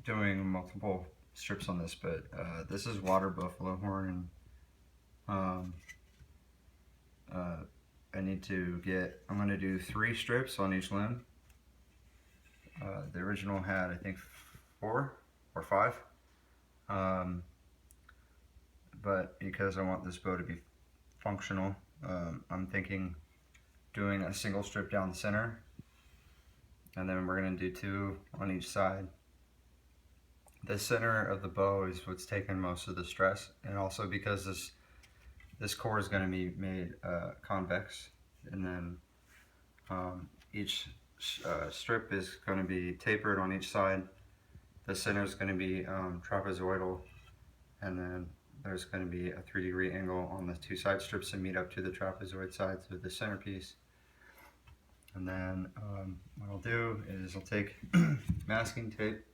doing multiple strips on this, but this is water buffalo horn, and I need to get, I'm going to do 3 strips on each limb. The original had, I think, 4 or 5, but because I want this bow to be functional, I'm thinking doing a single strip down the center, and then we're going to do 2 on each side. The center of the bow is what's taking most of the stress, and also because this core is going to be made convex, and then each strip is going to be tapered on each side. The center is going to be trapezoidal, and then there's going to be a 3-degree angle on the 2 side strips to meet up to the trapezoid sides of the centerpiece. And then what I'll do is I'll take masking tape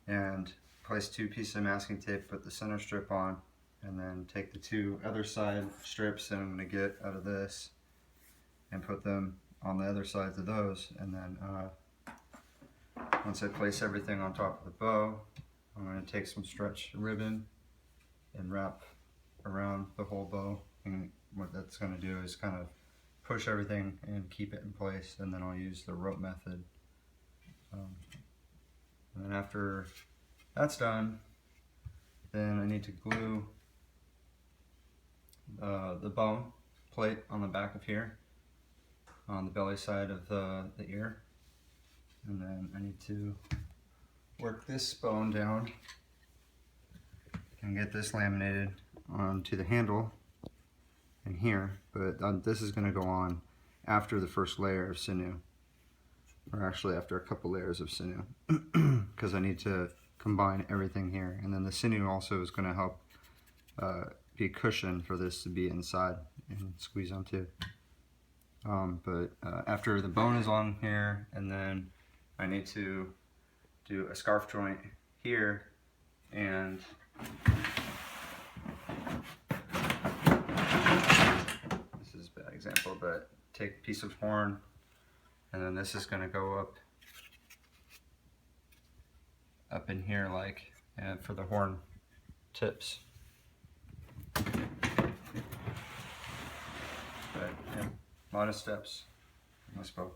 and place 2 pieces of masking tape, put the center strip on, and then take the 2 other side strips that I'm going to get out of this and put them on the other sides of those. And then once I place everything on top of the bow, I'm going to take some stretch ribbon and wrap around the whole bow, and what that's going to do is kind of push everything and keep it in place, and then I'll use the rope method. And then after that's done, then I need to glue the bone plate on the back of here, on the belly side of the ear, and then I need to work this bone down and get this laminated onto the handle in here, but this is going to go on after the first layer of sinew, or actually after a couple layers of sinew, because I need to combine everything here, and then the sinew also is going to help be cushion for this to be inside and squeeze onto. But after the bone is on here, and then I need to do a scarf joint here, and this is a bad example, but take a piece of horn, and then this is going to go up in here, like, and for the horn tips. But yeah, a lot of steps in this bow.